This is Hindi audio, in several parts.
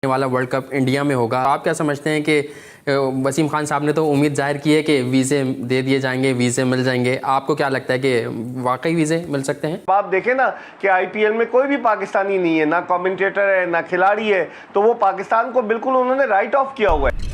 वाला वर्ल्ड कप इंडिया में होगा। आप क्या समझते हैं कि वसीम खान साहब ने तो उम्मीद जाहिर की है कि वीज़े दे दिए जाएंगे, वीज़े मिल जाएंगे। आपको क्या लगता है कि वाकई वीज़े मिल सकते हैं? आप देखें ना कि आईपीएल में कोई भी पाकिस्तानी नहीं है, ना कमेंटेटर है ना खिलाड़ी है, तो वो पाकिस्तान को बिल्कुल उन्होंने राइट ऑफ किया हुआ है।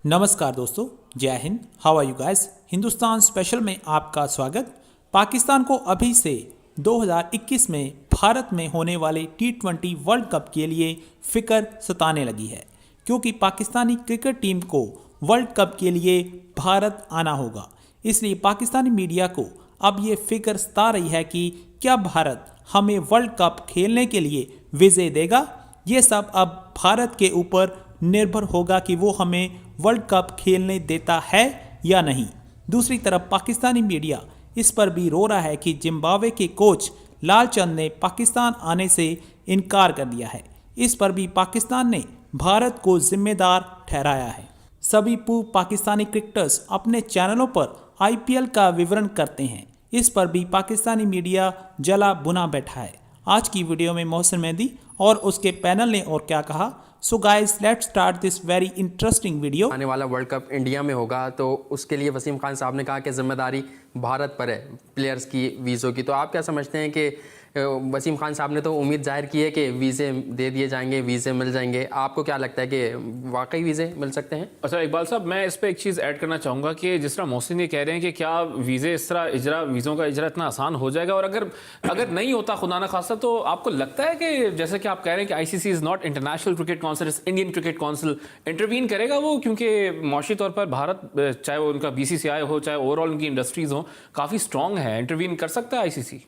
नमस्कार दोस्तों, जय हिंद। How are you guys. Hindustan special में आपका स्वागत। पाकिस्तान को अभी से 2021 में भारत में होने वाले T20 वर्ल्ड कप के लिए फिक्र सताने लगी है, क्योंकि पाकिस्तानी क्रिकेट टीम को वर्ल्ड कप के लिए भारत आना होगा। इसलिए पाकिस्तानी मीडिया को अब ये फिक्र सता रही है कि क्या भारत हमें वर्ल्ड कप खेलने के लिए वीज़े देगा। ये सब अब भारत के ऊपर निर्भर होगा कि वो हमें वर्ल्ड कप खेलने देता है या नहीं। दूसरी तरफ पाकिस्तानी मीडिया इस पर भी रो रहा है कि जिम्बाब्वे के कोच लालचंद ने पाकिस्तान आने से इनकार कर दिया है। इस पर भी पाकिस्तान ने भारत को जिम्मेदार ठहराया है। सभी पूर्व पाकिस्तानी क्रिकेटर्स अपने चैनलों पर आईपीएल का विवरण करते हैं। इस पर भी पाकिस्तानी मीडिया जला बुना बैठा है। आज की वीडियो में मोहसिन मेहदी और उसके पैनल ने और क्या कहा। So guys, let's start this very interesting video. आने वाला वर्ल्ड कप इंडिया में होगा तो उसके लिए वसीम खान साहब ने कहा कि जिम्मेदारी भारत पर है प्लेयर्स की वीज़ों की। तो आप क्या समझते हैं कि वसीम खान साहब ने तो उम्मीद जाहिर की है कि वीज़े दे दिए जाएंगे, वीज़े मिल जाएंगे। आपको क्या लगता है कि वाकई वीज़े मिल सकते हैं? अच्छा इकबाल साहब, मैं इस पर एक चीज़ ऐड करना चाहूँगा कि जिस तरह मोहसिन ये कह रहे हैं कि क्या वीज़े इस तरह वीज़ों का इजरा इतना आसान हो जाएगा, और अगर नहीं होता खुदा ना खास्ता, तो आपको लगता है कि जैसे कि आप कह रहे हैं कि ICC is not international cricket council, Indian cricket council, intervene करेगा वो? क्योंकि माशी तौर पर भारत, चाहे वो उनका बीसीसीआई हो, चाहे ओवरऑल उनकी इंडस्ट्रीज हो, काफ़ी स्ट्रॉन्ग है। इंटरवीन कर सकता है आईसीसी?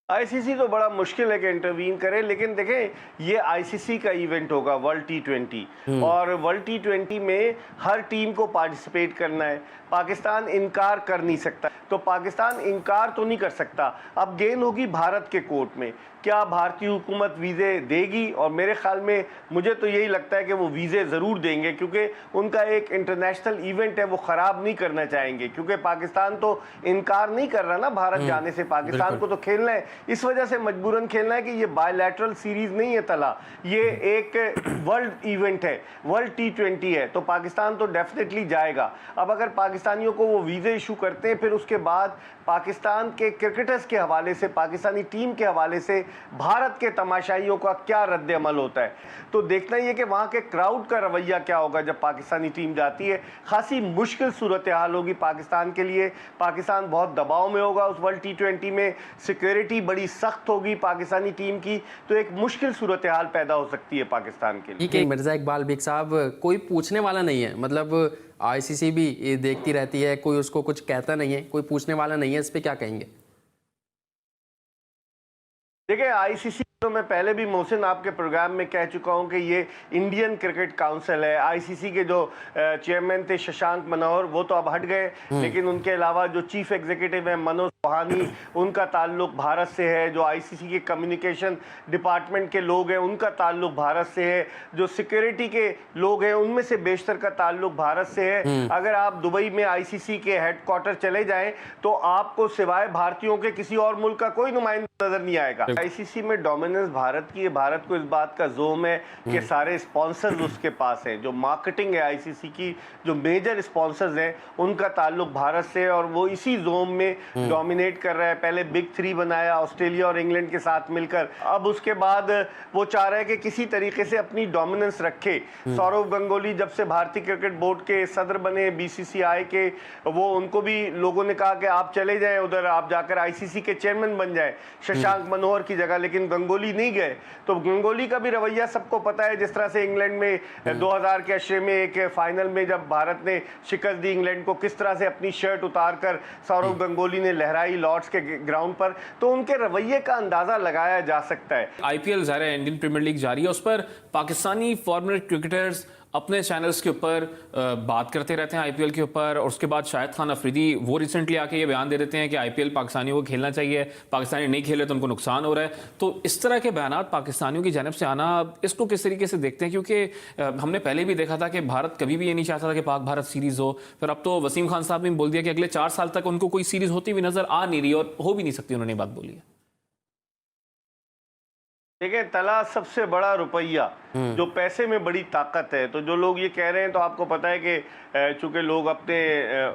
आईसीसी तो बड़ा मुश्किल है कि इंटरवीन करे, लेकिन देखें ये आईसीसी का इवेंट होगा वर्ल्ड T20, और वर्ल्ड T20 में हर टीम को पार्टिसिपेट करना है। पाकिस्तान इनकार कर नहीं सकता, तो पाकिस्तान इनकार तो नहीं कर सकता। अब गेंद होगी भारत के कोर्ट में, क्या भारतीय हुकूमत वीज़े देगी? और मेरे ख्याल में मुझे तो यही लगता है कि वो वीज़े ज़रूर देंगे, क्योंकि उनका एक इंटरनेशनल इवेंट है, वो ख़राब नहीं करना चाहेंगे। क्योंकि पाकिस्तान तो इनकार नहीं कर रहा ना भारत जाने से, पाकिस्तान को तो खेलना है, इस वजह से मजबूरन खेलना है कि ये बायलैटरल सीरीज़ नहीं है तला, ये एक वर्ल्ड इवेंट है, वर्ल्ड T20 है, तो पाकिस्तान तो डेफिनेटली जाएगा। अब अगर पाकिस्तानियों को वो वीज़े इशू करते हैं, फिर उसके बाद पाकिस्तान के क्रिकेटर्स के हवाले से, पाकिस्तानी टीम के हवाले से भारत के तमाशाइयों का क्या रद्द अमल होता है, तो देखना ही है कि वहाँ के क्राउड का रवैया क्या होगा जब पाकिस्तानी टीम जाती है। खासी मुश्किल सूरत हाल होगी पाकिस्तान के लिए। पाकिस्तान बहुत दबाव में होगा उस वर्ल्ड T20 में, सिक्योरिटी बड़ी सख्त होगी पाकिस्तानी टीम की, तो एक मुश्किल सूरत हाल पैदा हो सकती है पाकिस्तान के लिए। ठीक है मिर्ज़ा इकबाल बेग साहब, कोई पूछने वाला नहीं है, मतलब आईसीसी भी ये देखती रहती है, कोई उसको कुछ कहता नहीं है, कोई पूछने वाला नहीं है, इस पे क्या कहेंगे? देखिए आईसीसी तो मैं पहले भी मोहसिन आपके प्रोग्राम में कह चुका हूं कि ये इंडियन क्रिकेट काउंसिल है। आईसीसी के जो चेयरमैन थे शशांक मनोहर, वो तो अब हट गए, लेकिन उनके अलावा जो चीफ एग्जीक्यूटिव है मनोज चौहानी, उनका ताल्लुक भारत से है। जो आईसीसी के कम्युनिकेशन डिपार्टमेंट के लोग हैं, उनका ताल्लुक भारत से है। जो सिक्योरिटी के लोग हैं, उनमें से बेशतर का ताल्लुक भारत से है। अगर आप दुबई में आईसीसी के हेडक्वार्टर चले जाएं, तो आपको सिवाय भारतीयों के किसी और मुल्क का कोई नुमाइंदा नजर नहीं आएगा। आईसीसी में डोमिनेंस भारत की है। भारत को इस बात का जोम है कि सारे स्पॉन्सर्स उसके पास हैं। जो मार्केटिंग है आईसीसी की, जो मेजर स्पॉन्सर्स हैं, उनका ताल्लुक भारत से है, और वो इसी जोम में डोमिनेट कर रहा है। पहले बिग 3 बनाया ऑस्ट्रेलिया और इंग्लैंड के साथ मिलकर, अब उसके बाद वो चाह रहा है कि किसी तरीके से अपनी डोमिनेंस रखे। सौरव गंगोली जब से भारतीय क्रिकेट बोर्ड के सदर बने, बीसीसीआई के, वो उनको भी लोगों ने कहा कि आप चले जाएं उधर, आप जाकर आईसीसी के चेयरमैन बन जाएं शशांक मनोहर की जगह, लेकिन गंगोली नहीं गए। तो गंगोली का भी रवैया सबको पता है, जिस तरह से इंग्लैंड में 2000 के अशरे में एक फाइनल में जब भारत ने शिकस्त दी इंग्लैंड को, किस तरह से अपनी शर्ट उतारकर सौरव गंगोली ने लहराई लॉर्ड्स के ग्राउंड पर, तो उनके रवैये का अंदाजा लगाया जा सकता है। आईपीएल ज़ाहिर है, इंडियन प्रीमियर लीग जारी है, उस पर पाकिस्तानी फॉर्मर क्रिकेटर्स अपने चैनल्स के ऊपर बात करते रहते हैं आईपीएल के ऊपर, और उसके बाद शाहिद खान अफरीदी वो रिसेंटली आके ये बयान दे देते हैं कि आईपीएल पाकिस्तानियों को खेलना चाहिए, पाकिस्तानी नहीं खेले तो उनको नुकसान हो रहा है। तो इस तरह के बयान पाकिस्तानियों की जानिब से आना, इसको किस तरीके से देखते हैं? क्योंकि हमने पहले भी देखा था कि भारत कभी भी ये नहीं चाहता था कि पाक भारत सीरीज हो, फिर अब तो वसीम खान साहब ने बोल दिया कि अगले 4 साल तक उनको कोई सीरीज होती हुई नजर आ नहीं रही और हो भी नहीं सकती, उन्होंने बात बोली है। देखिए, तला सबसे बड़ा रुपया, जो पैसे में बड़ी ताकत है। तो जो लोग ये कह रहे हैं, तो आपको पता है कि चूंकि लोग अपने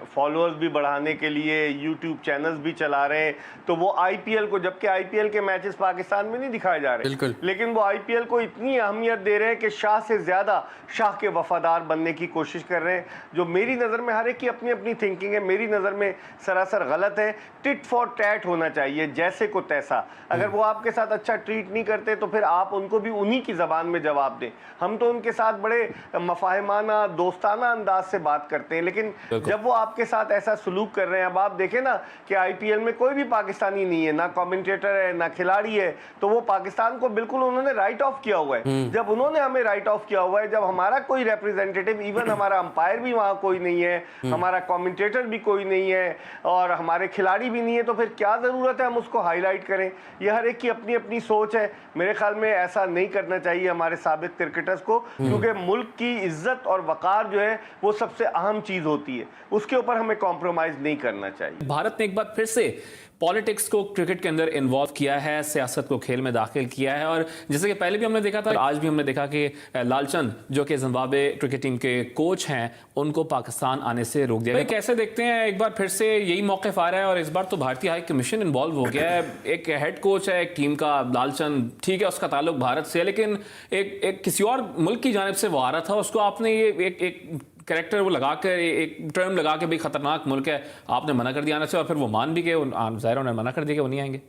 फॉलोअर्स भी बढ़ाने के लिए यूट्यूब चैनल्स भी चला रहे हैं, तो वो आईपीएल को, जबकि आईपीएल के मैचेस पाकिस्तान में नहीं दिखाए जा रहे, लेकिन वो आईपीएल को इतनी अहमियत दे रहे हैं कि शाह से ज्यादा शाह के वफादार बनने की कोशिश कर रहे हैं, जो मेरी नज़र में, हर एक की अपनी अपनी थिंकिंग है, मेरी नज़र में सरासर गलत है। टिट फॉर टैट होना चाहिए, जैसे को तैसा। अगर वो आपके साथ अच्छा ट्रीट नहीं करते तो फिर आप उनको भी उन्हीं की ज़बान में जवाब दें। हम तो उनके साथ बड़े मफाहिमाना, दोस्ताना अंदाज से बात करते हैं, लेकिन जब वो आपके साथ ऐसा सलूक कर रहे हैं, अब आप देखें ना कि आईपीएल में कोई भी पाकिस्तानी नहीं है, ना कमेंटेटर है, ना खिलाड़ी है, तो वो पाकिस्तान को बिल्कुल उन्होंने राइट ऑफ किया हुआ है। जब उन्होंने हमें राइट ऑफ किया हुआ है, जब हमारा कोई रिप्रेजेंटेटिव, इवन हमारा अंपायर भी वहाँ कोई नहीं है, हमारा कमेंटेटर भी कोई नहीं है, और हमारे खिलाड़ी भी नहीं है, तो फिर क्या ज़रूरत है हम उसको हाईलाइट करें? ये हर एक की अपनी अपनी सोच है। मेरे ख्याल में ऐसा नहीं करना चाहिए हमारे साबिक क्रिकेटर्स को, क्योंकि मुल्क की इज्जत और वकार जो है वो सबसे अहम चीज़ होती है, उसके ऊपर हमें कॉम्प्रोमाइज़ नहीं करना चाहिए। भारत ने एक बार फिर से पॉलिटिक्स को क्रिकेट के अंदर इन्वॉल्व किया है, सियासत को खेल में दाखिल किया है, और जैसे कि पहले भी हमने देखा था, आज भी हमने देखा कि लालचंद जो कि जिम्बाब्वे क्रिकेट टीम के कोच हैं, उनको पाकिस्तान आने से रोक दिया। कैसे देखते हैं, एक बार फिर से यही मौक़िफ़ आ रहा है और इस बार तो भारतीय हाई कमीशन इन्वॉल्व हो गया है। एक हेड कोच है एक टीम का, लालचंद, ठीक है उसका ताल्लुक भारत से है, लेकिन एक किसी और मुल्क की जानिब से वो आ रहा था, उसको आपने ये एक कैरेक्टर वो लगाकर, एक टर्म लगा के, भाई खतरनाक मुल्क है, आपने मना कर दिया आने से, और फिर वो मान भी गए, ज़ाहिर उन्होंने मना कर दिया कि वो नहीं आएंगे।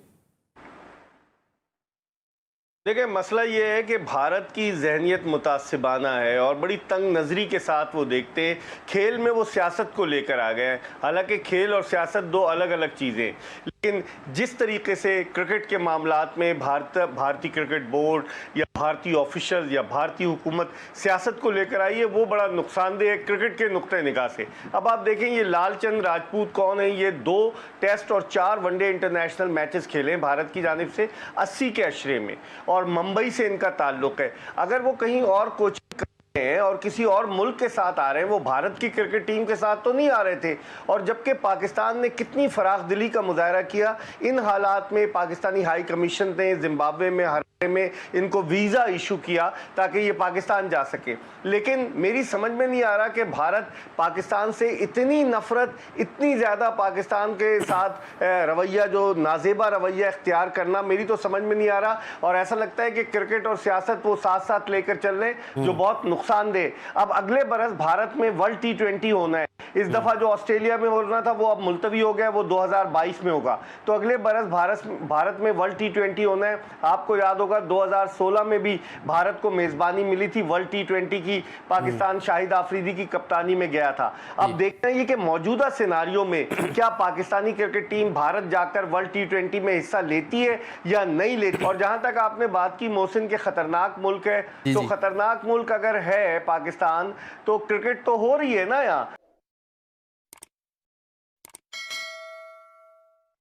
देखिए, मसला ये है कि भारत की जहनियत मुतासिबाना है और बड़ी तंग नज़री के साथ वो देखते हैं। खेल में वो सियासत को लेकर आ गए हैं, हालांकि खेल और सियासत दो अलग अलग चीज़ें, लेकिन जिस तरीके से क्रिकेट के मामलात में भारतीय क्रिकेट बोर्ड या भारतीय ऑफिशियल या भारतीय हुकूमत सियासत को लेकर आई है, वो बड़ा नुकसानदेह है क्रिकेट के नुक्ते निगाह से। अब आप देखें, ये लालचंद राजपूत कौन है? ये 2 टेस्ट और 4 वनडे इंटरनेशनल मैचेस खेले भारत की जानिब से 80 के अशरे में, और मुंबई से इनका ताल्लुक है। अगर वो कहीं और कोचिंग हैं और किसी और मुल्क के साथ आ रहे हैं, वो भारत की क्रिकेट टीम के साथ तो नहीं आ रहे थे। और जबकि पाकिस्तान ने कितनी फराख दिली का मुजाहरा किया, इन हालात में पाकिस्तानी हाई कमीशन ने जिम्बाब्वे में, हरारे में इनको वीज़ा इशू किया ताकि ये पाकिस्तान जा सके। लेकिन मेरी समझ में नहीं आ रहा कि भारत पाकिस्तान से इतनी नफरत, इतनी ज़्यादा पाकिस्तान के साथ रवैया, जो नाजेबा रवैया इख्तियार करना, मेरी तो समझ में नहीं आ रहा। और ऐसा लगता है कि क्रिकेट और सियासत वो साथ साथ लेकर चल रहे हैं, जो बहुत नुकसानदेह। अब अगले बरस भारत में वर्ल्ड T20 होना है। इस दफा जो ऑस्ट्रेलिया में होना था वो अब मुलतवी हो गया, वो 2022 में होगा। तो अगले बरस भारत में वर्ल्ड T20 होना है। आपको याद होगा 2016 में भी भारत को मेजबानी मिली थी वर्ल्ड T20 की, पाकिस्तान शाहिद आफरीदी की कप्तानी में गया था। अब देखना ये कि मौजूदा सिनारियों में क्या पाकिस्तानी क्रिकेट टीम भारत जाकर वर्ल्ड T20 में हिस्सा लेती है या नहीं लेती। और जहां तक आपने बात की मोहसिन के खतरनाक मुल्क है, तो खतरनाक मुल्क अगर है पाकिस्तान, तो क्रिकेट तो हो रही है ना यहाँ।